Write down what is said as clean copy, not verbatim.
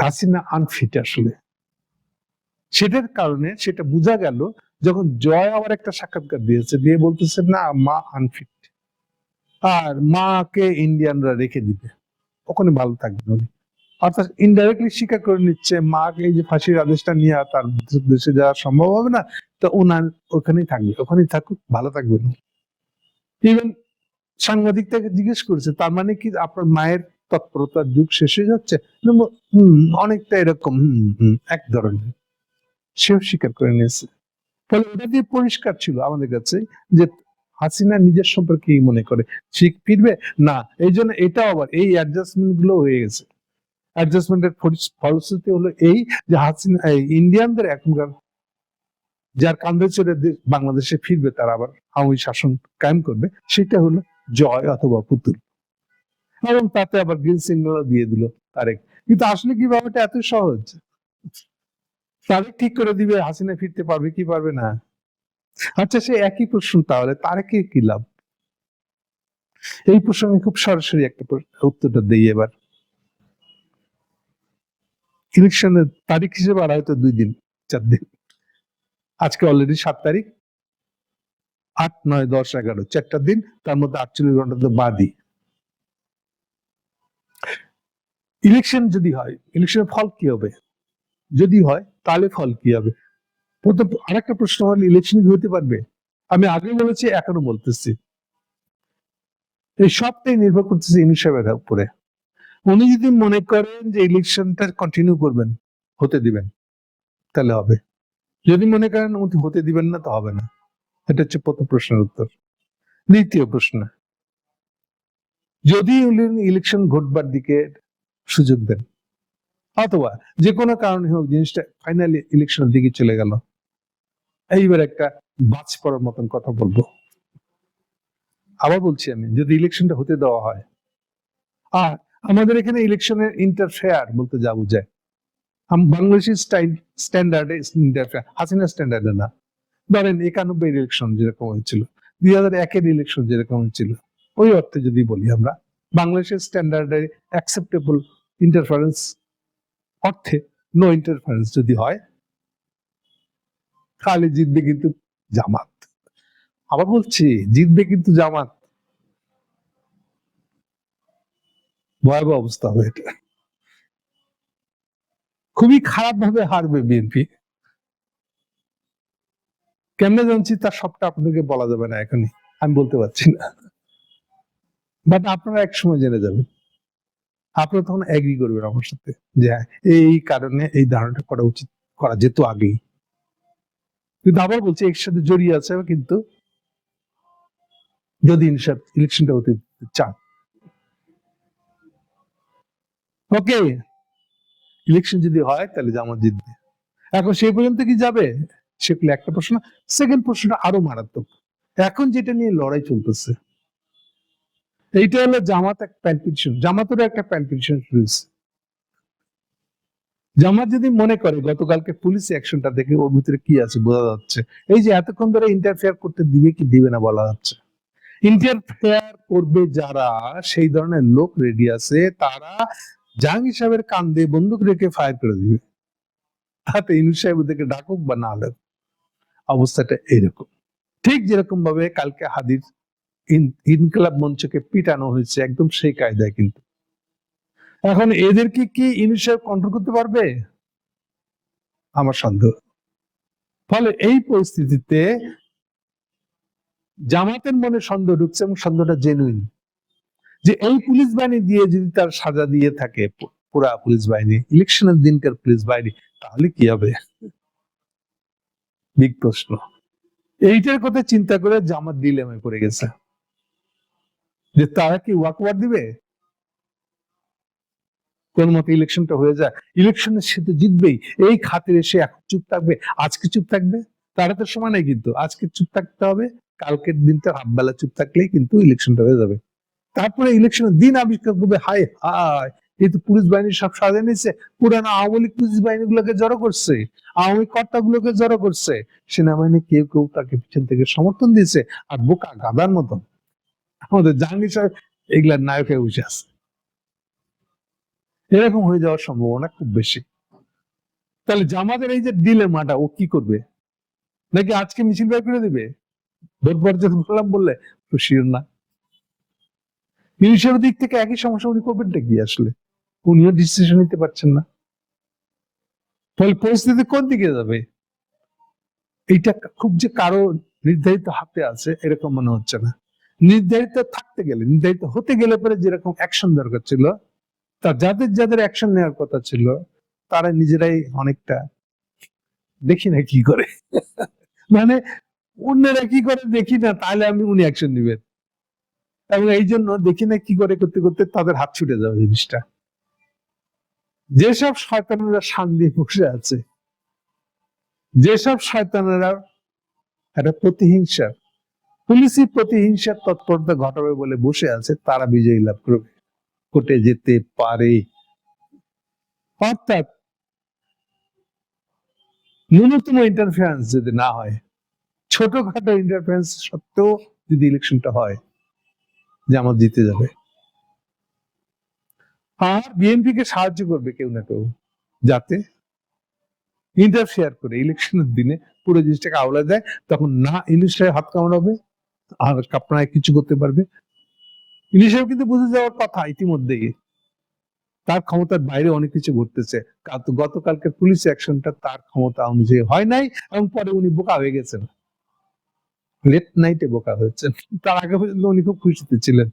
Hasina unfit আসলে। সেটার কারণে সেটা বোঝা গেল যখন জয় আবার একটা সাক্ষাৎকার দিয়েছে, দিয়ে বলতেছে না মা আনফিট, আর মাকে ইন্ডিয়ানরা রেখে দিবে, ওখানে ভালো থাকবে উনি। অর্থাৎ ইনডাইরেক্টলি স্বীকার করে নিচ্ছে মাকে এই যে ফাঁসির আদেশটা নিয়ে তার দেশে যাওয়া সম্ভব হবে না, তো ওনার ওখানেই থাকবে, ওখানেই থাকুক, ভালো থাকবে না। ইভেন সাংবাদিকটাকে জিজ্ঞেস করেছে তার মানে কি আপনার মায়ের তৎপরতার যুগ শেষ হয়ে যাচ্ছে? অনেকটা এরকম, এক ধরনের। সেও স্বীকার করে নিয়েছে। ফলে ওটা দিয়ে পরিষ্কার ছিল আমাদের কাছে যে হাসিনা নিজের সম্পর্কে কি মনে করে, ঠিক ফিরবে না। এই জন্য এটা আবার এই অ্যাডজাস্টমেন্ট গুলো হয়ে গেছে। অ্যাডজাস্টমেন্টের ফলশ্রুতি হলো এই যে হাসিনা ইন্ডিয়ানদের এখনকার যার কান্দে চড়ে বাংলাদেশে ফিরবে, তারা আবার আওয়ামী শাসন কায়েম করবে, সেটা হলো জয় অথবা পুতুল। এবং তাতে আবার গ্রিন সিগন্যাল দিয়ে দিল তারেক। কিন্তু আসলে কি ব্যাপারটা এত সহজ? তারেক ঠিক করে দিবে হাসিনা ফিরতে পারবে কি পারবে না। আচ্ছা, সে একই প্রশ্ন, তাহলে তারেকের কি লাভ? এই প্রসঙ্গে খুব সরাসরি একটা উত্তরটা দিই এবার। ইলেকশনের তারিখ হিসেবে আর হয়তো 2 দিন 4 দিন। আজকে অলরেডি 7 তারিখ, 8, 9, 10, 11, 4টা দিন, তার মধ্যে 48 ঘন্টা তো বাদই। ইলেকশন যদি হয়, ইলেকশনের ফল কি হবে? যদি হয় তাহলে ফল কি হবে? প্রথম আরেকটা প্রশ্ন হলো, ইলেকশন কি হতে পারবে? আমি আগে বলেছি, এখনো বলতেছি, এই সবটাই নির্ভর করতেছে ইউনূস সাহেবের উপরে। উনি যদি মনে করেন যে ইলেকশনটা কন্টিনিউ করবেন, হতে দিবেন, তাহলে হবে। যদি মনে করেন উনি হতে দিবেন না, তো হবে না। এটা হচ্ছে প্রথম প্রশ্নের উত্তর। দ্বিতীয় প্রশ্ন, যদি উনি ইলেকশন ঘটবার দিকে সুযোগ দেন, অথবা যে কোনো কারণে হোক জিনিসটা ফাইনালি ইলেকশনের দিকে চলে গেল, এইবার একটা বাজ পড়ার মতন কথা বলবো। আবার বলছি, আমি যদি ইলেকশনটা হতে দেওয়া হয়, আর আমাদের এখানে ইলেকশনের ইন্টারফেয়ার বলতে যা বুঝায়, বাংলাদেশের স্ট্যান্ডার্ডে ইন্টারফেয়ার, হাসিনা স্ট্যান্ডার্ডে না। ধরেন 91 ইলেকশন যেরকম হয়েছিল, 2001 ইলেকশন যেরকম হয়েছিল, ওই অর্থে যদি বলি আমরা বাংলাদেশের স্ট্যান্ডার্ডে অ্যাকসেপ্টেবল ইন্টারফারেন্স অর্থে নো ইন্টারফারেন্স যদি হয়, তাহলে জিতবে কিন্তু জামাত। আবার বলছি, জিতবে কিন্তু জামাত। ভয়াবহ অবস্থা হবে এটা, খুবই খারাপ ভাবে হারবে বিএনপি। কেমনে জানছি তার সবটা আপনাদেরকে বলা যাবে না এখনই, আমি বলতে পারছি না, বাট আপনারা এক সময় জেনে যাবেন। আপনারা তখন এগ্রি করবেন আমার সাথে যে হ্যাঁ, এই কারণে এই ধারণাটা করা উচিত, করা যেত আগেই। কিন্তু আবার বলছি, এর সাথে জড়িয়ে আছে কিন্তু যদি ইলেকশনটা হতে চান, ওকে, ইলেকশন যদি হয় তাহলে জামাত জিতবে। এখন সেই পর্যন্ত কি যাবে, সেগুলো একটা প্রশ্ন। সেকেন্ড প্রশ্নটা আরো মারাত্মক। এখন যেটা নিয়ে লড়াই চলতেছে, এইটা হলো জামাত এক প্যালপিটেশন, জামাতেরও একটা প্যালপিটেশন রয়েছে। জামাত যদি মনে করে গতকালকে পুলিশ অ্যাকশনটা দেখে ওর ভিতরে কি আছে বোঝা যাচ্ছে, এই যে এতক্ষণ ধরে ইন্টারফেয়ার করতে দিবে কি দিবে না বলা যাচ্ছে, ইন্টারফেয়ার করবে যারা, সেই ধরনের লোক রেডি আছে, তারা জাহাঙ্গীর সাহেবের কান্দে বন্দুক রেখে ফায়ার করে দিবে। তাতে ইউনূস সাহেব ওদেরকে ডাকুক বা না ডাকুক, অবস্থাটা এইরকম। ঠিক যেরকম ভাবে কালকে হাদির ইনকিলাব মঞ্চকে পিটানো হয়েছে, একদম সেই কায়দায়। কিন্তু এখন এদেরকে কি ইউনূস সাহেব কন্ট্রোল করতে পারবে? আমার সন্দেহ। ফলে এই পরিস্থিতিতে জামাতের মনে সন্দেহ ঢুকছে, এবং সন্দেহটা জেনুইন, যে এই পুলিশ বাহিনী দিয়ে যদি তার সাজা দিয়ে থাকে, পুরা পুলিশ বাহিনী, ইলেকশনের দিনকার পুলিশ বাহিনী, তাহলে কি হবে? বিগ প্রশ্ন। এইটার কথা চিন্তা করে জামাত ডিলেমায় পড়ে গেছে, যে তারা কি ওয়াকওভার দিবে, কোন মতে ইলেকশনটা হয়ে যায়, ইলেকশনের সে তো জিতবেই, এই খাতিরে সে এখন চুপ থাকবে, আজকে চুপ থাকবে, তারা তো সময় নেই, কিন্তু আজকে চুপ থাকতে হবে, কালকের দিনটা হাফ বেলা চুপ থাকলেই কিন্তু ইলেকশনটা হয়ে যাবে। তারপরে ইলেকশনের দিন আবিষ্কার করবে, হায় হায়, এই তো পুলিশ বাহিনী সব সাজা নিচ্ছে, পুরানো আওয়ামী লীগ পুলিশ বাহিনী গুলোকে জড়ো করছে, আওয়ামী কর্তা গুলোকে জড়ো করছে, সেনাবাহিনী কেউ কেউ তাকে পিছন থেকে সমর্থন দিয়েছে, আর বোকা গাদার মতন আমাদের জাহাঙ্গীর সাহেব এগুলার নায়ক হয়ে বসে আছে। এরকম হয়ে যাওয়ার সম্ভাবনা খুব বেশি। তাহলে জামাতের এই যে ডিলেমাটা, ও কি করবে? নাকি আজকে মিছিল বের করে দিবে ভোট বর্জন করলাম বললে? শিওর না। ইউনিসেফের দিক থেকে একই সমস্যা, উনি করবেনটা কি আসলে? উনিও ডিসিশন নিতে পারছেন না। ফলে পরিস্থিতি কোন দিকে যাবে এইটা খুব যে কারো নির্ধারিত হাতে আছে এরকম মনে হচ্ছে না। নির্ধারিত থাকতে গেলে, নির্ধারিত হতে গেলে পরে যেরকম অ্যাকশন দরকার ছিল, তা যাদের যাদের অ্যাকশন নেওয়ার কথা ছিল তারা নিজেরাই অনেকটা দেখি না কি করে, মানে অন্যরা কি করে দেখি না, তাহলে উনি অ্যাকশন নিবেন, এবং এই জন্য দেখি না কি করে করতে করতে তাদের হাত ছুটে যাবে জিনিসটা। যেসব শয়তানেরা শান্তি বসে আছে, যেসব শয়তানেরা একটা প্রতিহিংসা, পুলিশি প্রতিহিংসার তৎপরতা ঘটাবে বলে বসে আছে, তারা বিজয়ী লাভ করবে, কোর্টে যেতে পারে। অর্থাৎ ন্যূনতম ইন্টারফারেন্স যদি না হয়, ছোটখাটো ইন্টারফারেন্স সত্ত্বেও যদি ইলেকশনটা হয়, জামাত জিতে যাবে। আর বিএনপি কে সাহায্য করবে কেউ না কেউ, যাতে ইন্টারফেয়ার করে ইলেকশনের দিনে পুরো জিনিসটাকে আওলা দেয়। তখন না ইউনূস সাহেব হাত কামড়াবে আর আপনারা কিছু করতে পারবে। ইউনূস সাহেব কিন্তু বুঝে যাওয়ার কথা ইতিমধ্যেই, তার ক্ষমতার বাইরে অনেক কিছু ঘটতেছে। গতকালকে পুলিশ অ্যাকশনটা তার ক্ষমতা অনুযায়ী হয় নাই, এবং পরে উনি বোকা হয়ে গেছেন, লেট নাইটে বোকা হয়েছেন। তার আগে পর্যন্ত উনি খুব খুশিতে ছিলেন।